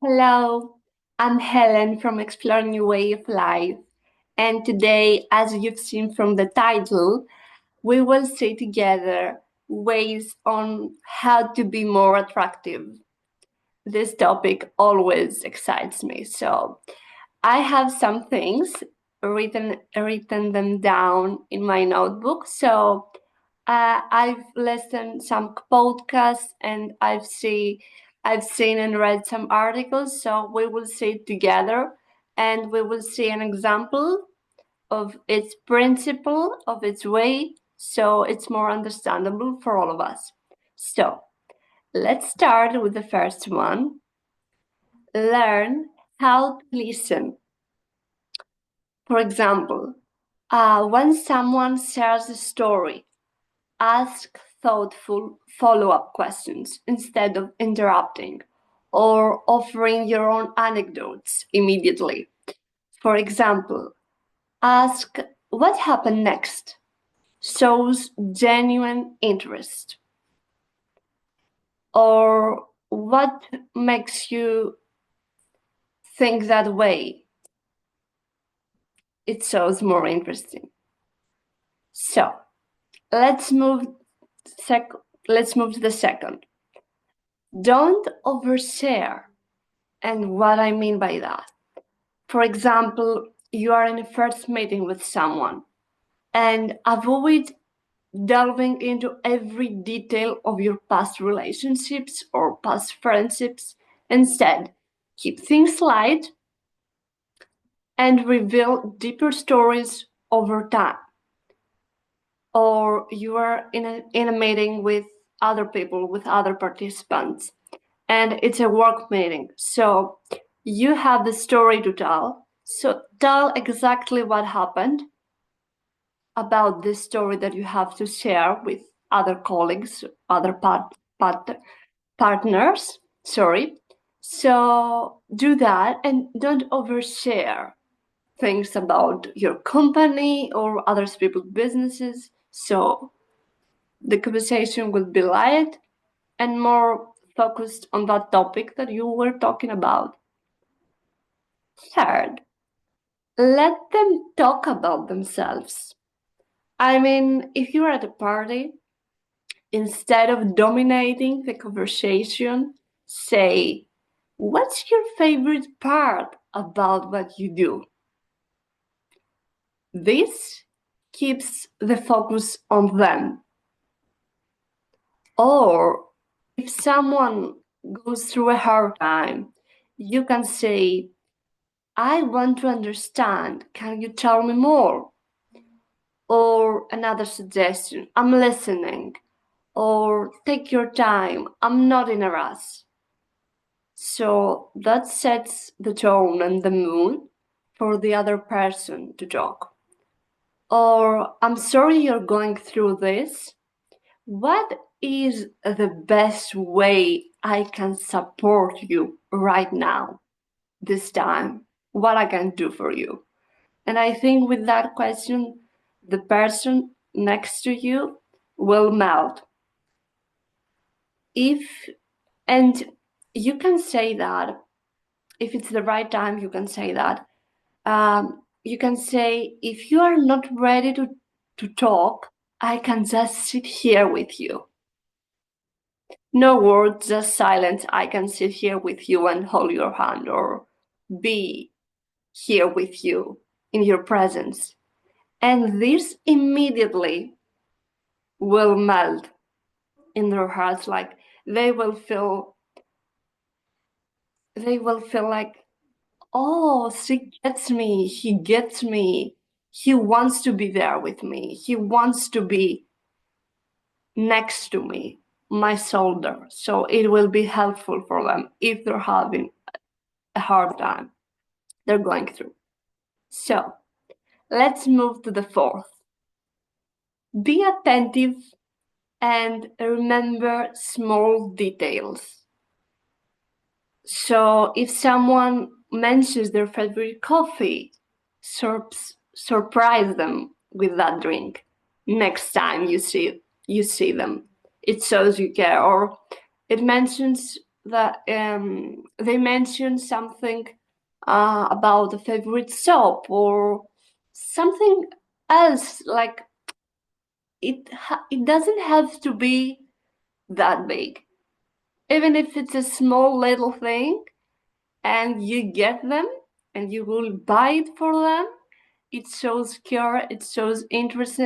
Hello, I'm Helen from Explorenewwayofliife, and today, as you've seen from the title, we will see together ways on how to be more attractive. This topic always excites me, so I have some things written them down in my notebook. So I've listened some podcasts and I've seen and read some articles. So we will see it together, and we will see an example of its principle, of its way, so it's more understandable for all of us. So let's start with the first one. Learn how to listen. For example, when someone shares a story, ask thoughtful follow-up questions instead of interrupting or offering your own anecdotes immediately. For example, ask what happened next. Shows genuine interest. Or what makes you think that way? It shows more interesting. So let's move to the second. Don't overshare. And what I mean by that, for example, you are in a first meeting with someone and avoid delving into every detail of your past relationships or past friendships. Instead, keep things light and reveal deeper stories over time. Or you are in a meeting with other people, with other participants, and it's a work meeting. So you have the story to tell. So tell exactly what happened about this story that you have to share with other colleagues, other partners. Sorry. So do that and don't overshare things about your company or other people's businesses. So the conversation will be light and more focused on that topic that you were talking about. Third, let them talk about themselves. I mean, if you're at a party, instead of dominating the conversation, say, what's your favorite part about what you do? This keeps the focus on them. Or if someone goes through a hard time, you can say, I want to understand. Can you tell me more? Or another suggestion, I'm listening. Or take your time, I'm not in a rush. So that sets the tone and the mood for the other person to talk. Or, I'm sorry you're going through this. What is the best way I can support you right now, this time? What I can do for you? And I think with that question, the person next to you will melt. And you can say that, if it's the right time, you can say that. You can say, if you are not ready to talk, I can just sit here with you. No words, just silence. I can sit here with you and hold your hand or be here with you in your presence. And this immediately will melt in their hearts. Like they will feel like, oh, she gets me, he gets me, he wants to be there with me, he wants to be next to me, my shoulder. So it will be helpful for them if they're having a hard time they're going through. So let's move to the fourth. Be attentive and remember small details. So if someone mentions their favorite coffee, surprise them with that drink next time you see them. It shows you care. Or it mentions that they mention something about a favorite soap or something else. Like it doesn't have to be that big. Even if it's a small little thing and you get them and you will buy it for them, it shows care, it shows interest,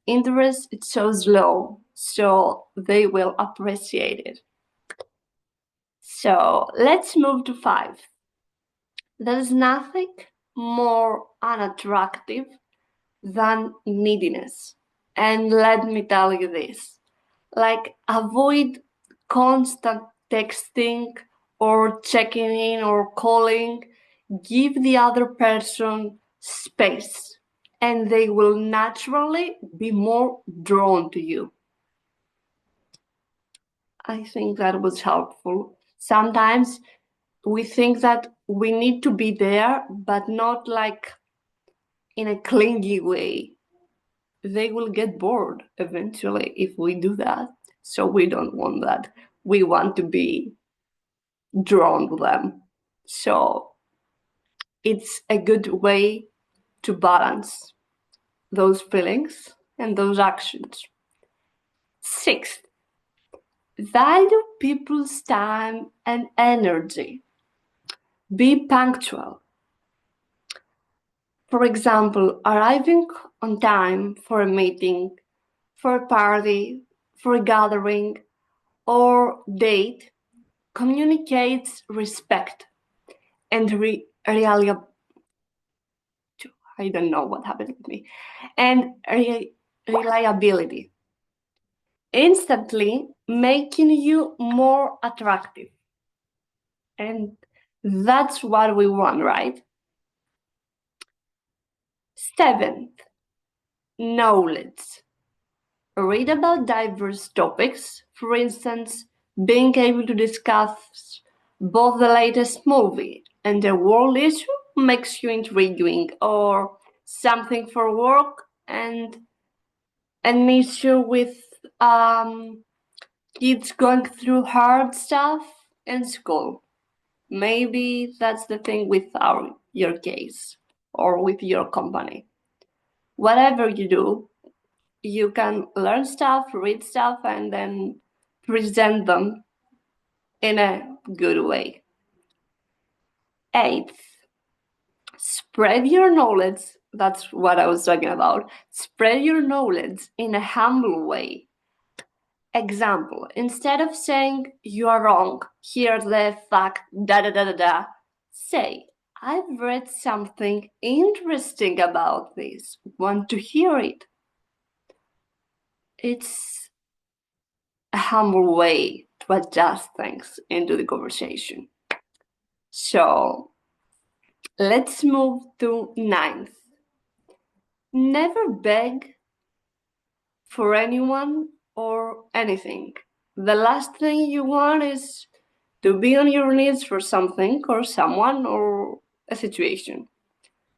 it shows love. So they will appreciate it. So let's move to 5. There's nothing more unattractive than neediness. And let me tell you this, like, avoid constant texting or checking in or calling. Give the other person space and they will naturally be more drawn to you. I think that was helpful. Sometimes we think that we need to be there, but not like in a clingy way. They will get bored eventually if we do that. So we don't want that. We want to be drawn to them. So it's a good way to balance those feelings and those actions. 6th, value people's time and energy. Be punctual. For example, arriving on time for a meeting, for a party, for a gathering, or date communicates respect and I don't know what happened with me, and reliability, instantly making you more attractive. And that's what we want, right? 7th, knowledge. Read about diverse topics. For instance, being able to discuss both the latest movie and a world issue makes you intriguing, or something for work and an issue with kids going through hard stuff in school. Maybe that's the thing with your case or with your company. Whatever you do, you can learn stuff, read stuff, and then present them in a good way. 8th, spread your knowledge. That's what I was talking about. Spread your knowledge in a humble way. Example, instead of saying you are wrong, here's the fact, da da da da da, say, I've read something interesting about this. Want to hear it? It's a humble way to adjust things into the conversation. So let's move to 9th. Never beg for anyone or anything. The last thing you want is to be on your knees for something or someone or a situation.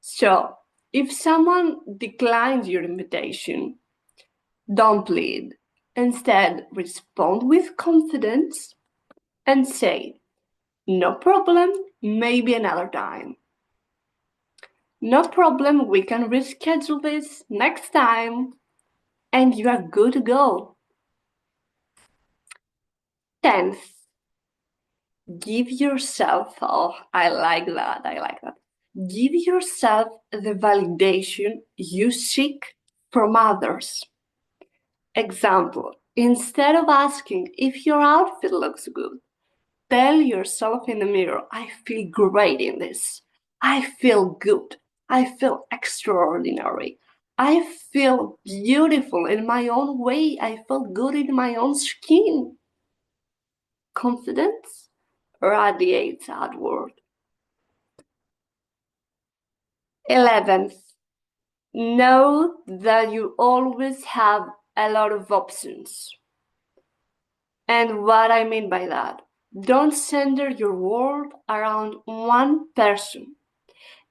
So if someone declines your invitation, don't plead. Instead, respond with confidence and say, no problem, maybe another time. No problem, we can reschedule this next time, and you are good to go. 10th, give yourself, I like that. Give yourself the validation you seek from others. Example, instead of asking if your outfit looks good, tell yourself in the mirror, I feel great in this. I feel good. I feel extraordinary. I feel beautiful in my own way. I feel good in my own skin. Confidence radiates outward. 11th, know that you always have a lot of options. And what I mean by that, don't center your world around one person.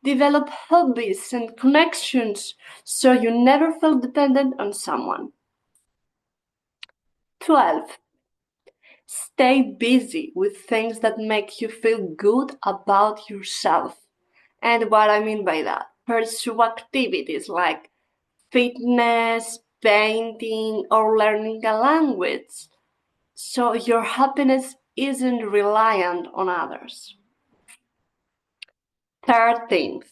Develop hobbies and connections so you never feel dependent on someone. 12. Stay busy with things that make you feel good about yourself. And what I mean by that, pursue activities like fitness, painting, or learning a language. So your happiness isn't reliant on others. Third thing,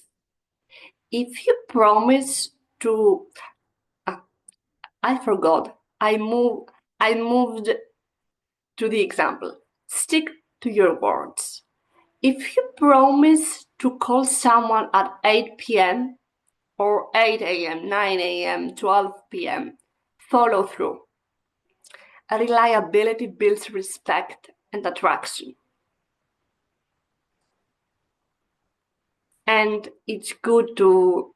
if you promise to, uh, I forgot, I moved to the example. Stick to your words. If you promise to call someone at 8 p.m. or 8 a.m., 9 a.m., 12 p.m., follow through. Reliability builds respect and attraction. And it's good to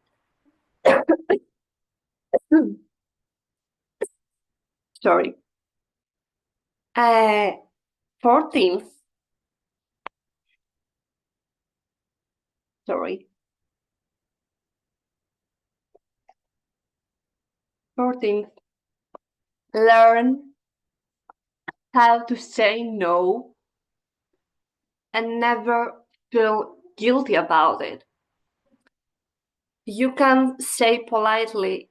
sorry. 14th, sorry. 14th, learn how to say no and never feel guilty about it. You can politely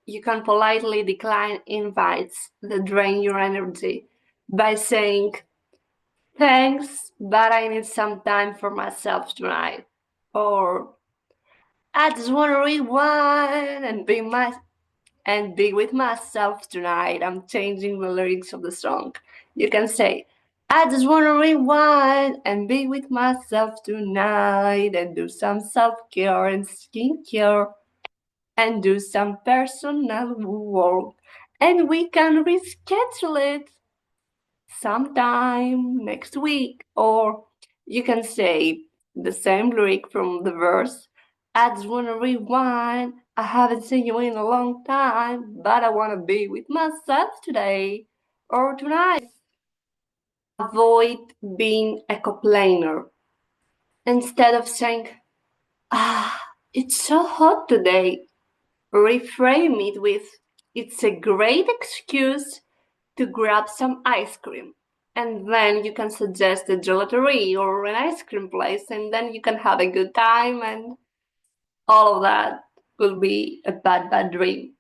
decline invites that drain your energy by saying, thanks, but I need some time for myself tonight. Or, I just want to rewind and be with myself tonight. I'm changing the lyrics of the song. You can say, I just want to rewind and be with myself tonight and do some self-care and skincare and do some personal work. And we can reschedule it sometime next week. Or you can say the same lyric from the verse. I just want to rewind. I haven't seen you in a long time, but I want to be with myself today or tonight. Avoid being a complainer. Instead of saying, it's so hot today, reframe it with, it's a great excuse to grab some ice cream. And then you can suggest a gelateria or an ice cream place, and then you can have a good time, and all of that will be a bad dream.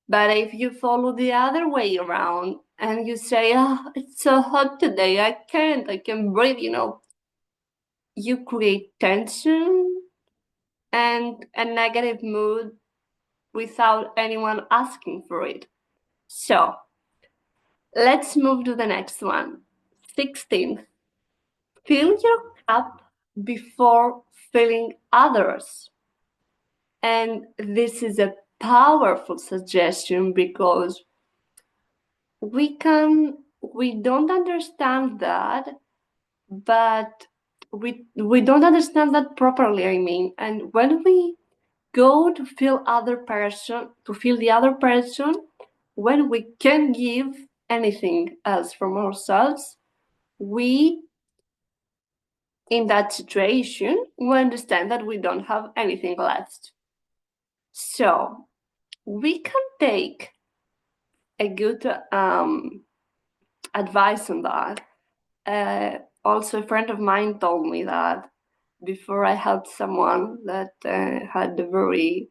But if you follow the other way around and you say, it's so hot today, I can breathe, you create tension and a negative mood without anyone asking for it. So let's move to the next one. 16th, fill your cup before filling others. And this is a powerful suggestion because we don't understand that, but we don't understand that properly, I mean. And when we go to feel the other person, when we can give anything else from ourselves, we in that situation we understand that we don't have anything left. So we can take a good advice on that. Also, a friend of mine told me that before I helped someone that had a very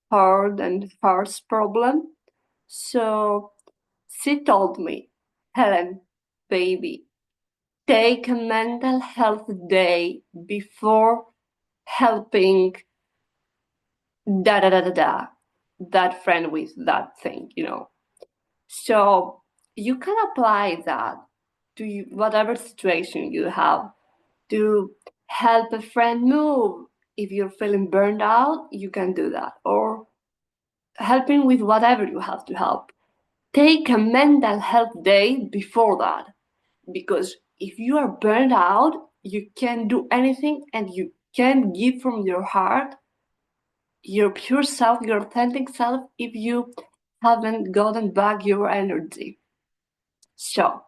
hard and harsh problem. So she told me, Helen, baby, take a mental health day before helping that friend with that thing, So you can apply that to whatever situation you have to help a friend move. If you're feeling burned out, you can do that. Or helping with whatever you have to help. Take a mental health day before that. Because if you are burned out, you can't do anything and you can't give from your heart, your pure self, your authentic self, if you haven't gotten back your energy. So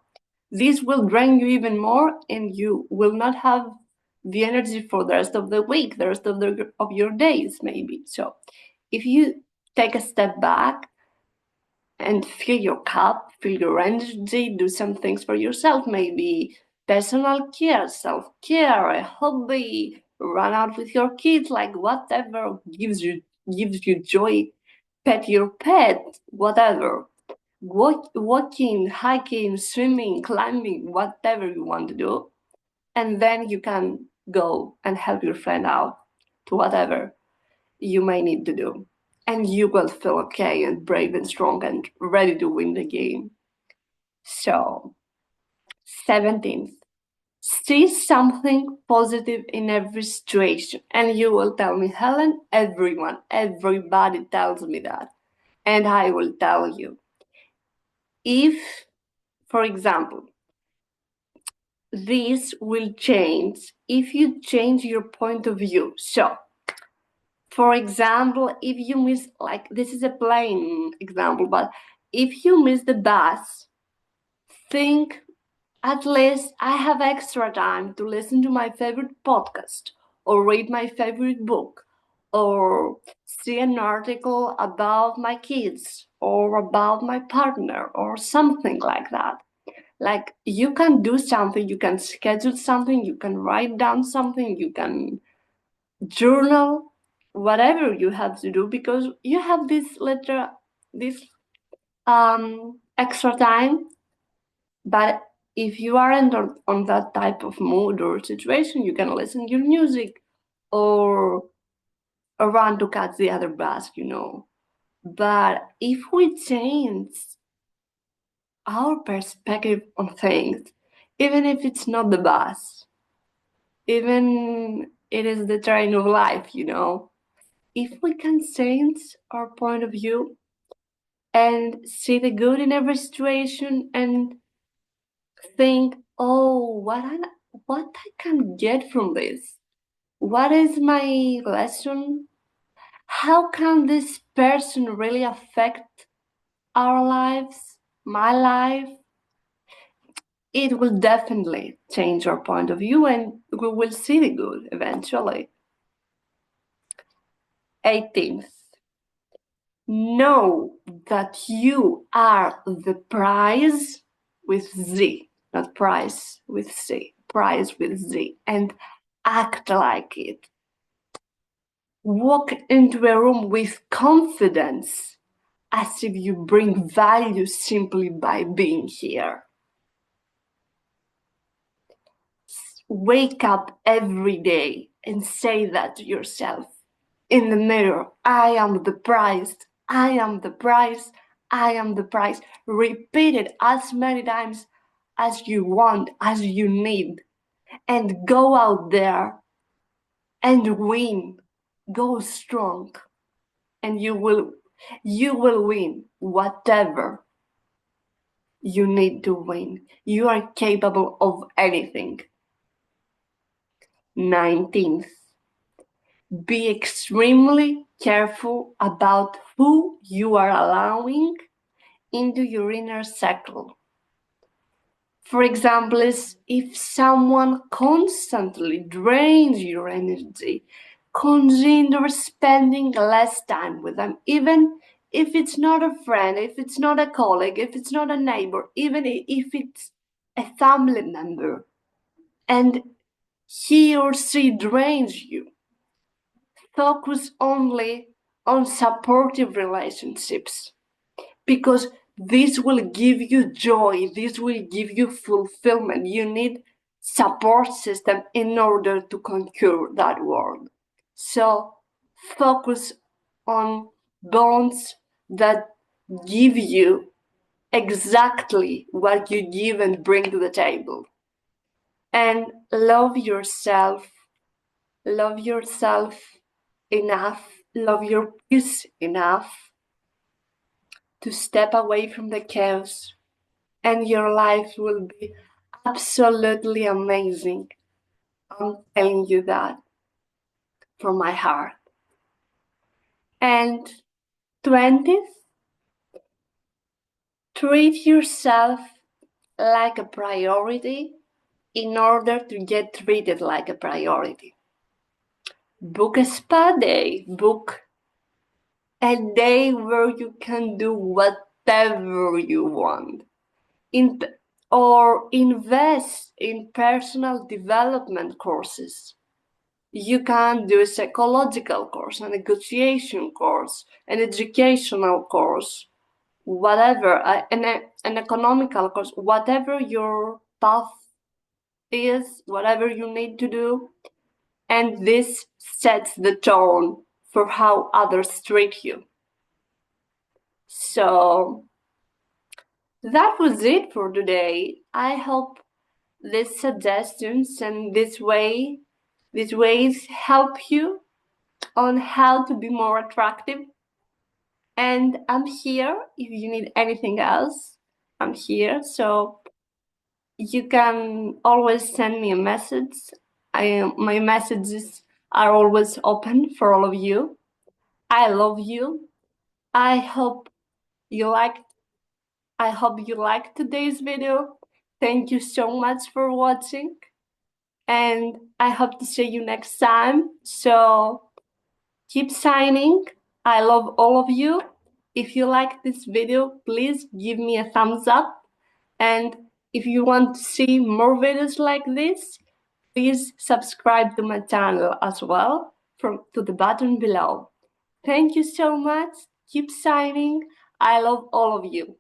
this will drain you even more and you will not have the energy for the rest of the week, the rest of your days, maybe. So if you take a step back and fill your cup, fill your energy, do some things for yourself, maybe personal care, self-care, a hobby, run out with your kids, like whatever gives you joy, pet your pet, whatever. Walking, hiking, swimming, climbing, whatever you want to do. And then you can go and help your friend out to whatever you may need to do. And you will feel okay and brave and strong and ready to win the game. So, 17th, see something positive in every situation. And you will tell me, Helen, everybody tells me that. And I will tell you. If, for example, this will change if you change your point of view. So, for example, if you miss, like, this is a plain example, but if you miss the bus, think, at least I have extra time to listen to my favorite podcast, or read my favorite book, or see an article about my kids, or about my partner, or something like that. Like, you can do something, you can schedule something, you can write down something, you can journal, whatever you have to do, because you have this extra time. But if you aren't on that type of mood or situation, you can listen to your music, or run to catch the other bus, But if we change our perspective on things, even if it's not the bus, even it is the train of life, if we can change our point of view and see the good in every situation and think, oh, what I can get from this? What is my lesson? How can this person really affect our lives, my life? It will definitely change our point of view, and we will see the good eventually. 18th. Know that you are the prize with Z, not prize with C, prize with Z, and act like it. Walk into a room with confidence, as if you bring value simply by being here. Wake up every day and say that to yourself in the mirror. I am the prize. I am the prize. I am the prize. Repeat it as many times as you want, as you need, and go out there and win. Go strong, and you will win whatever you need to win. You are capable of anything. 19th. Be extremely careful about who you are allowing into your inner circle. For example, if someone constantly drains your energy, consider spending less time with them, even if it's not a friend, if it's not a colleague, if it's not a neighbor, even if it's a family member, and he or she drains you. Focus only on supportive relationships, because this will give you joy, this will give you fulfillment. You need support system in order to conquer that world. So focus on bonds that give you exactly what you give and bring to the table. And love yourself enough, love your peace enough to step away from the chaos, and your life will be absolutely amazing. I'm telling you that from my heart. And 20th, treat yourself like a priority in order to get treated like a priority. Book a spa day, book a day where you can do whatever you want. or invest in personal development courses. You can do a psychological course, a negotiation course, an educational course, whatever, an economical course, whatever your path is, whatever you need to do. And this sets the tone for how others treat you. So that was it for today. I hope these suggestions and these ways help you on how to be more attractive. And I'm here if you need anything else. I'm here, so you can always send me a message. My messages are always open for all of you. I love you. I hope you liked today's video. Thank you so much for watching, and I hope to see you next time. So keep signing. I love all of you. If you like this video, please give me a thumbs up. And if you want to see more videos like this, please subscribe to my channel as well to the button below. Thank you so much. Keep signing. I love all of you.